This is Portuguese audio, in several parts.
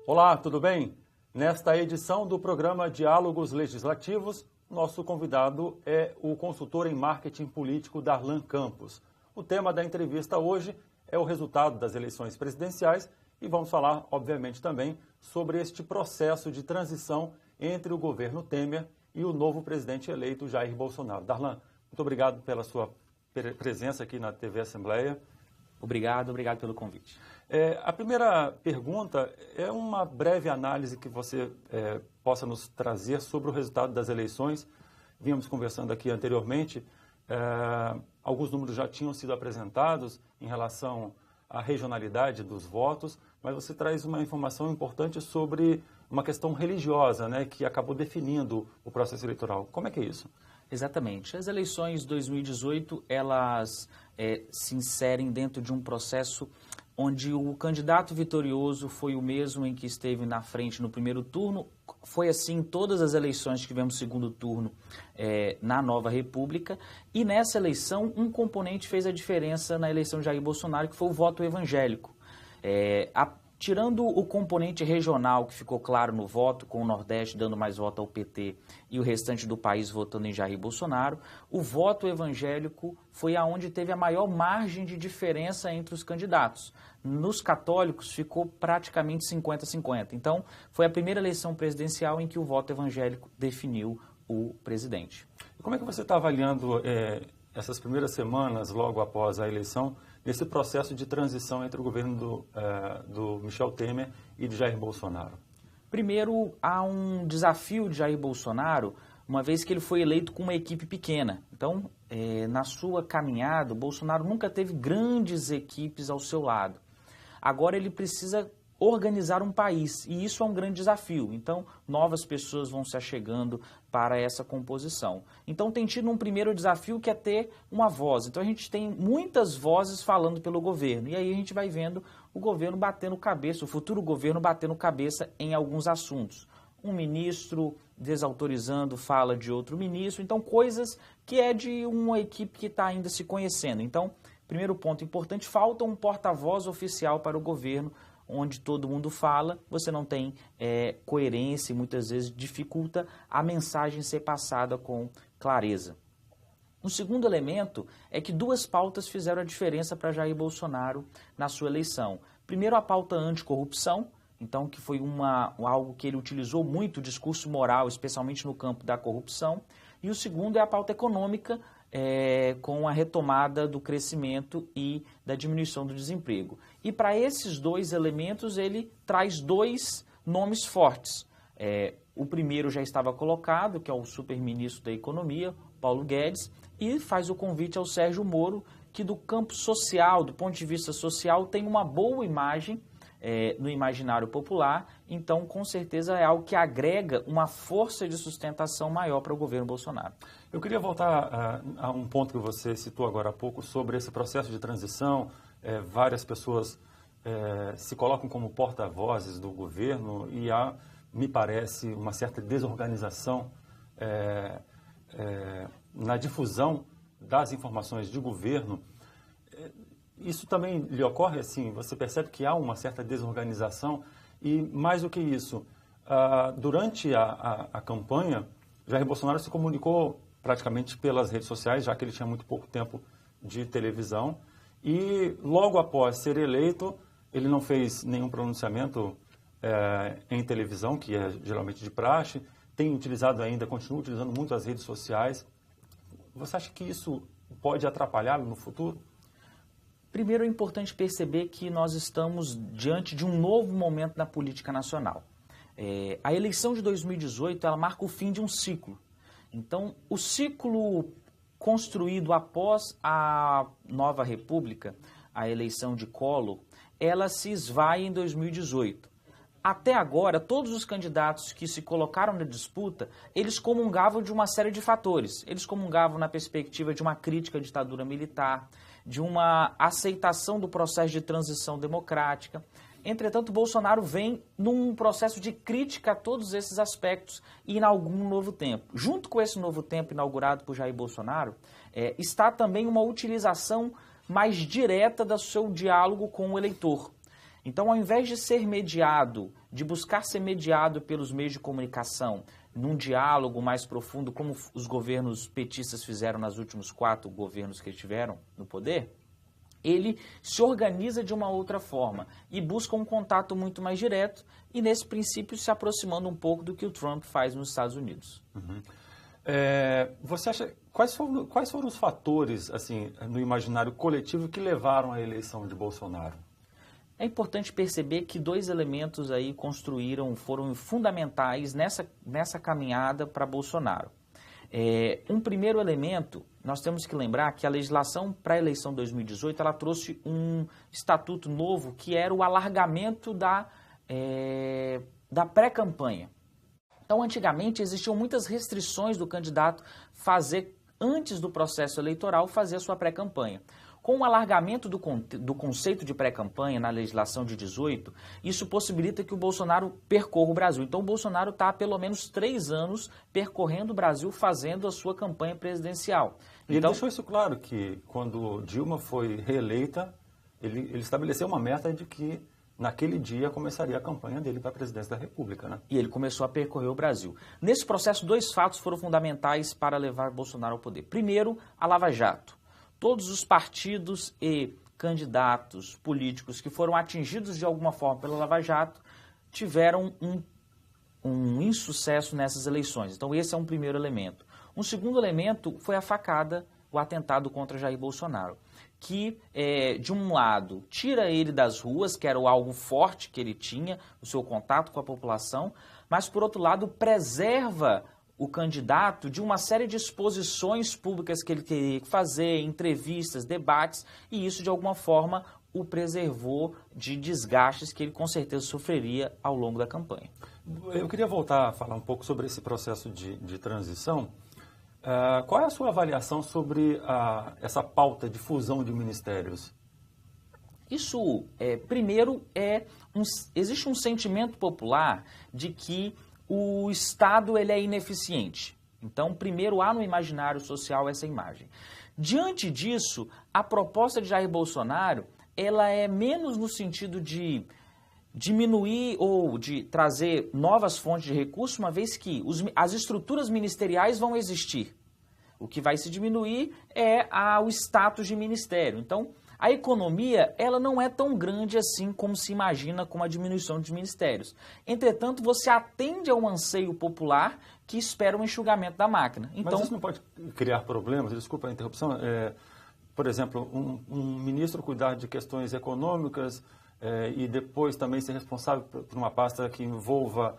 Olá, tudo bem? Nesta edição do programa Diálogos Legislativos, nosso convidado é o consultor em marketing político Darlan Campos. O tema da entrevista hoje é o resultado das eleições presidenciais e vamos falar, obviamente, também sobre este processo de transição entre o governo Temer e o novo presidente eleito Jair Bolsonaro. Darlan, muito obrigado pela sua presença aqui na TV Assembleia. Obrigado pelo convite. A primeira pergunta é uma breve análise que você possa nos trazer sobre o resultado das eleições. Vínhamos conversando aqui anteriormente, alguns números já tinham sido apresentados em relação à regionalidade dos votos, mas você traz uma informação importante sobre uma questão religiosa, né, que acabou definindo o processo eleitoral. Como é que é isso? Exatamente. As eleições de 2018, elas se inserem dentro de um processo onde o candidato vitorioso foi o mesmo em que esteve na frente no primeiro turno. Foi assim em todas as eleições que tivemos segundo turno na Nova República. E nessa eleição, um componente fez a diferença na eleição de Jair Bolsonaro, que foi o voto evangélico. Tirando o componente regional, que ficou claro no voto, com o Nordeste dando mais voto ao PT e o restante do país votando em Jair Bolsonaro, o voto evangélico foi aonde teve a maior margem de diferença entre os candidatos. Nos católicos ficou praticamente 50-50. Então, foi a primeira eleição presidencial em que o voto evangélico definiu o presidente. E como é que você está avaliando essas primeiras semanas, logo após a eleição, nesse processo de transição entre o governo do Michel Temer e de Jair Bolsonaro? Primeiro, há um desafio de Jair Bolsonaro, uma vez que ele foi eleito com uma equipe pequena. Então, na sua caminhada, o Bolsonaro nunca teve grandes equipes ao seu lado. Agora ele precisa organizar um país, e isso é um grande desafio. Então, novas pessoas vão se achegando para essa composição. Então, tem tido um primeiro desafio que é ter uma voz. Então, a gente tem muitas vozes falando pelo governo, e aí a gente vai vendo o governo batendo cabeça, o futuro governo batendo cabeça em alguns assuntos. Um ministro desautorizando fala de outro ministro, então coisas que é de uma equipe que está ainda se conhecendo. Então, primeiro ponto importante, falta um porta-voz oficial para o governo, onde todo mundo fala, você não tem coerência e muitas vezes dificulta a mensagem ser passada com clareza. Um segundo elemento é que duas pautas fizeram a diferença para Jair Bolsonaro na sua eleição. Primeiro, a pauta anticorrupção, então que foi algo que ele utilizou muito, o discurso moral, especialmente no campo da corrupção. E o segundo é a pauta econômica, com a retomada do crescimento e da diminuição do desemprego. E para esses dois elementos ele traz dois nomes fortes. O primeiro já estava colocado, que é o super-ministro da Economia, Paulo Guedes, e faz o convite ao Sérgio Moro, que do campo social, do ponto de vista social, tem uma boa imagem no imaginário popular, então com certeza é algo que agrega uma força de sustentação maior para o governo Bolsonaro. Eu queria voltar a um ponto que você citou agora há pouco sobre esse processo de transição. Várias pessoas se colocam como porta-vozes do governo e há, me parece, uma certa desorganização na difusão das informações de governo. Isso também lhe ocorre assim? Você percebe que há uma certa desorganização e, mais do que isso, durante a campanha, Jair Bolsonaro se comunicou praticamente pelas redes sociais, já que ele tinha muito pouco tempo de televisão, e logo após ser eleito, ele não fez nenhum pronunciamento em televisão, que é geralmente de praxe, tem utilizado ainda, continua utilizando muito as redes sociais. Você acha que isso pode atrapalhá-lo no futuro? Primeiro é importante perceber que nós estamos diante de um novo momento na política nacional. A eleição de 2018 ela marca o fim de um ciclo. Então, o ciclo construído após a Nova República, a eleição de Collor, ela se esvai em 2018. Até agora, todos os candidatos que se colocaram na disputa, eles comungavam de uma série de fatores. Eles comungavam na perspectiva de uma crítica à ditadura militar, de uma aceitação do processo de transição democrática. Entretanto, Bolsonaro vem num processo de crítica a todos esses aspectos e inaugura um novo tempo. Junto com esse novo tempo inaugurado por Jair Bolsonaro, está também uma utilização mais direta do seu diálogo com o eleitor. Então, ao invés de ser mediado, de buscar ser mediado pelos meios de comunicação, num diálogo mais profundo, como os governos petistas fizeram nos últimos 4 governos que tiveram no poder, ele se organiza de uma outra forma e busca um contato muito mais direto e, nesse princípio, se aproximando um pouco do que o Trump faz nos Estados Unidos. Uhum. Você acha, quais foram os fatores, assim, no imaginário coletivo que levaram à eleição de Bolsonaro? É importante perceber que 2 elementos aí foram fundamentais nessa caminhada para Bolsonaro. Um primeiro elemento, nós temos que lembrar que a legislação para a eleição de 2018, ela trouxe um estatuto novo que era o alargamento da pré-campanha. Então, antigamente, existiam muitas restrições do candidato fazer, antes do processo eleitoral, fazer a sua pré-campanha. Com o alargamento do conceito de pré-campanha na legislação de 18, isso possibilita que o Bolsonaro percorra o Brasil. Então, o Bolsonaro está há pelo menos 3 anos percorrendo o Brasil, fazendo a sua campanha presidencial. E ele deixou isso claro, que quando Dilma foi reeleita, ele estabeleceu uma meta de que naquele dia começaria a campanha dele para a presidência da República, né? E ele começou a percorrer o Brasil. Nesse processo, 2 fatos foram fundamentais para levar Bolsonaro ao poder. Primeiro, a Lava Jato. Todos os partidos e candidatos políticos que foram atingidos de alguma forma pela Lava Jato tiveram um insucesso nessas eleições. Então, esse é um primeiro elemento. Um segundo elemento foi a facada, o atentado contra Jair Bolsonaro, que, de um lado, tira ele das ruas, que era algo forte que ele tinha, o seu contato com a população, mas, por outro lado, preserva o candidato de uma série de exposições públicas que ele teria que fazer, entrevistas, debates, e isso, de alguma forma, o preservou de desgastes que ele, com certeza, sofreria ao longo da campanha. Eu queria voltar a falar um pouco sobre esse processo de transição. Qual é a sua avaliação sobre essa pauta de fusão de ministérios? Isso, primeiro, existe um sentimento popular de que o Estado ele é ineficiente. Então, primeiro, há no imaginário social essa imagem. Diante disso, a proposta de Jair Bolsonaro, ela é menos no sentido de diminuir ou de trazer novas fontes de recursos, uma vez que as estruturas ministeriais vão existir. O que vai se diminuir é o status de ministério. Então, a economia, ela não é tão grande assim como se imagina com a diminuição dos ministérios. Entretanto, você atende a um anseio popular que espera um enxugamento da máquina. Então, mas isso não pode criar problemas? Desculpa a interrupção. Por exemplo, um ministro cuidar de questões econômicas e depois também ser responsável por uma pasta que envolva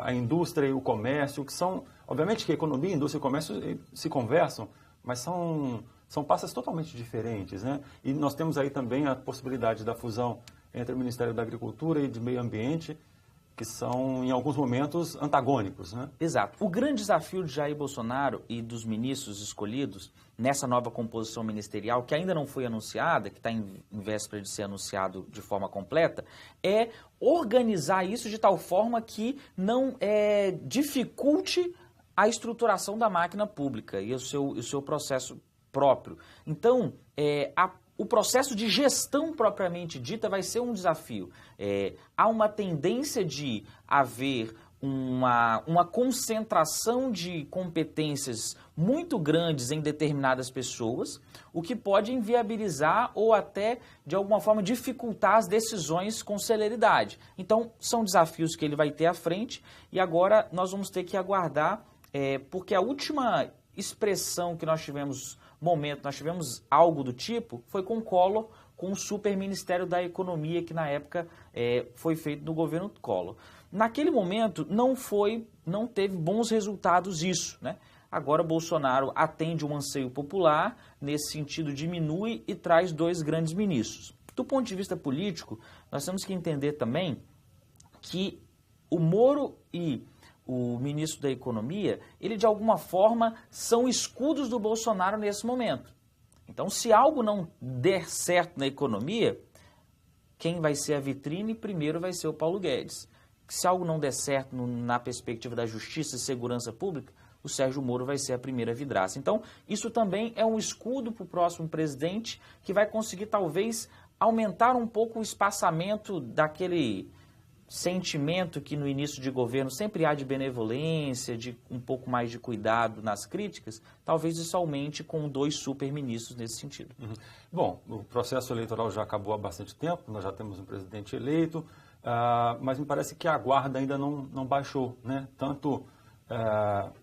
a indústria e o comércio, que são, obviamente que a economia, indústria e comércio se conversam, mas são pastas totalmente diferentes, né? E nós temos aí também a possibilidade da fusão entre o Ministério da Agricultura e de Meio Ambiente, que são, em alguns momentos, antagônicos, né? Exato. O grande desafio de Jair Bolsonaro e dos ministros escolhidos nessa nova composição ministerial, que ainda não foi anunciada, que está em véspera de ser anunciado de forma completa, é organizar isso de tal forma que não dificulte a estruturação da máquina pública e o seu processo próprio. Então, o processo de gestão propriamente dita vai ser um desafio. Há uma tendência de haver uma concentração de competências muito grandes em determinadas pessoas, o que pode inviabilizar ou até, de alguma forma, dificultar as decisões com celeridade. Então, são desafios que ele vai ter à frente e agora nós vamos ter que aguardar, porque a última expressão que nós tivemos algo do tipo, foi com Collor, com o Super Ministério da Economia, que na época foi feito no governo Collor. Naquele momento, não teve bons resultados isso, né? Agora, Bolsonaro atende um anseio popular, nesse sentido diminui e traz 2 grandes ministros. Do ponto de vista político, nós temos que entender também que o Moro e o ministro da Economia, ele de alguma forma são escudos do Bolsonaro nesse momento. Então, se algo não der certo na economia, quem vai ser a vitrine primeiro vai ser o Paulo Guedes. Se algo não der certo na perspectiva da justiça e segurança pública, o Sérgio Moro vai ser a primeira vidraça. Então, isso também é um escudo para o próximo presidente que vai conseguir talvez aumentar um pouco o espaçamento daquele sentimento que no início de governo sempre há de benevolência, de um pouco mais de cuidado nas críticas, talvez isso aumente com 2 superministros nesse sentido. Uhum. Bom, o processo eleitoral já acabou há bastante tempo, nós já temos um presidente eleito, mas me parece que a guarda ainda não baixou, né? Tanto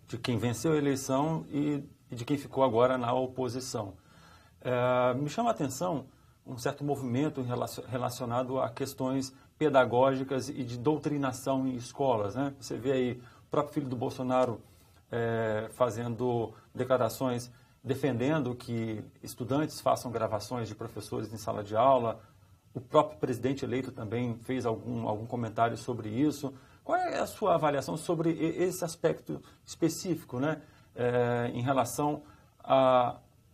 de quem venceu a eleição e de quem ficou agora na oposição. Me chama a atenção um certo movimento relacionado a questões pedagógicas e de doutrinação em escolas, né? Você vê aí o próprio filho do Bolsonaro fazendo declarações defendendo que estudantes façam gravações de professores em sala de aula. O próprio presidente eleito também fez algum comentário sobre isso. Qual é a sua avaliação sobre esse aspecto específico, né? Em relação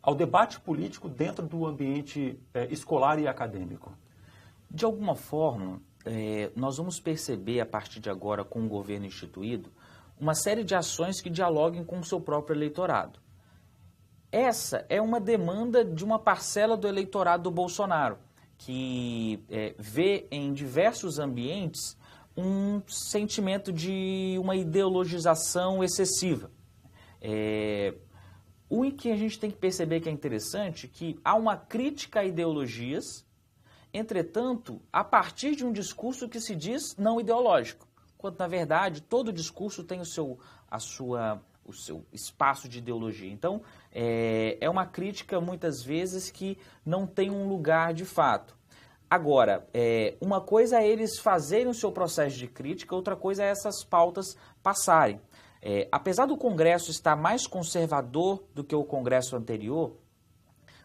ao debate político dentro do ambiente escolar e acadêmico? De alguma forma, nós vamos perceber a partir de agora, com o governo instituído, uma série de ações que dialoguem com o seu próprio eleitorado. Essa é uma demanda de uma parcela do eleitorado do Bolsonaro, que vê em diversos ambientes um sentimento de uma ideologização excessiva. O que a gente tem que perceber que é interessante é que há uma crítica a ideologias, entretanto, a partir de um discurso que se diz não ideológico, quando, na verdade, todo discurso tem o seu espaço de ideologia. Então, é uma crítica, muitas vezes, que não tem um lugar de fato. Agora, uma coisa é eles fazerem o seu processo de crítica, outra coisa é essas pautas passarem. Apesar do Congresso estar mais conservador do que o Congresso anterior,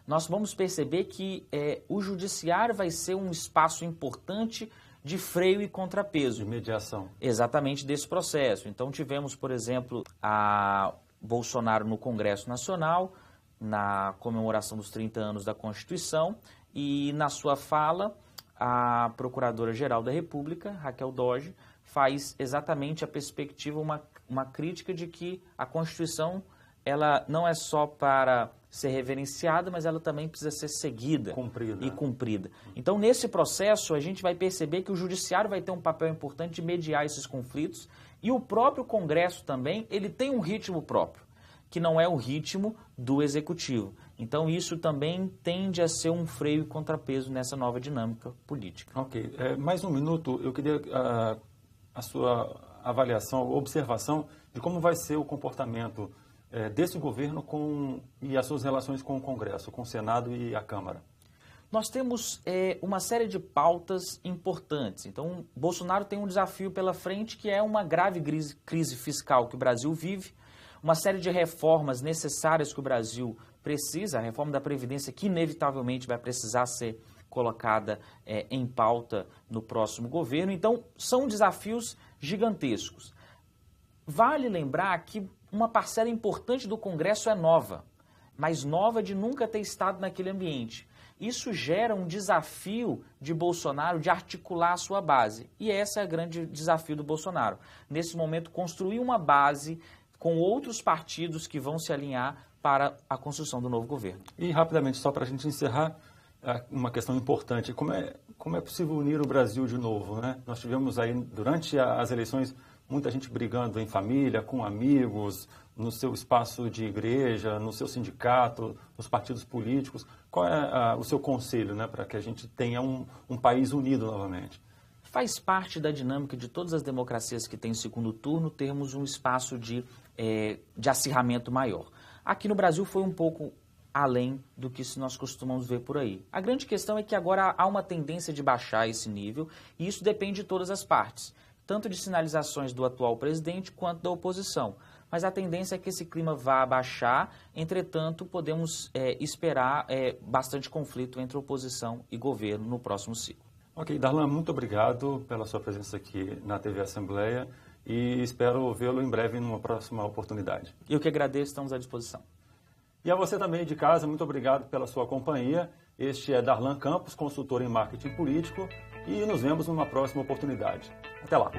nós vamos perceber que o Judiciário vai ser um espaço importante de freio e contrapeso. De mediação. Exatamente desse processo. Então tivemos, por exemplo, a Bolsonaro no Congresso Nacional, na comemoração dos 30 anos da Constituição, e na sua fala, a Procuradora-Geral da República, Raquel Dodge, faz exatamente a perspectiva, uma crítica de que a Constituição ela não é só para ser reverenciada, mas ela também precisa ser seguida e cumprida. Então, nesse processo, a gente vai perceber que o Judiciário vai ter um papel importante de mediar esses conflitos e o próprio Congresso também, ele tem um ritmo próprio, que não é o ritmo do Executivo. Então, isso também tende a ser um freio e contrapeso nessa nova dinâmica política. Ok. Mais um minuto, eu queria a sua avaliação, observação de como vai ser o comportamento desse governo e as suas relações com o Congresso, com o Senado e a Câmara. Nós temos uma série de pautas importantes. Então, Bolsonaro tem um desafio pela frente que é uma grave crise fiscal que o Brasil vive, uma série de reformas necessárias que o Brasil precisa, a reforma da Previdência que inevitavelmente vai precisar ser colocada em pauta no próximo governo. Então, são desafios gigantescos. Vale lembrar que uma parcela importante do Congresso é nova, mas nova de nunca ter estado naquele ambiente. Isso gera um desafio de Bolsonaro de articular a sua base. E esse é o grande desafio do Bolsonaro. Nesse momento, construir uma base com outros partidos que vão se alinhar para a construção do novo governo. E, rapidamente, só para a gente encerrar, uma questão importante. Como é possível unir o Brasil de novo, né? Nós tivemos aí, durante as eleições, muita gente brigando em família, com amigos, no seu espaço de igreja, no seu sindicato, nos partidos políticos. Qual é o seu conselho, né, para que a gente tenha um país unido novamente? Faz parte da dinâmica de todas as democracias que têm segundo turno termos um espaço de acirramento maior. Aqui no Brasil foi um pouco além do que nós costumamos ver por aí. A grande questão é que agora há uma tendência de baixar esse nível e isso depende de todas as partes, tanto de sinalizações do atual presidente quanto da oposição. Mas a tendência é que esse clima vá baixar, entretanto, podemos esperar bastante conflito entre oposição e governo no próximo ciclo. Ok, Darlan, muito obrigado pela sua presença aqui na TV Assembleia e espero vê-lo em breve numa próxima oportunidade. Eu que agradeço, estamos à disposição. E a você também de casa, muito obrigado pela sua companhia. Este é Darlan Campos, consultor em marketing político, e nos vemos numa próxima oportunidade. Até lá!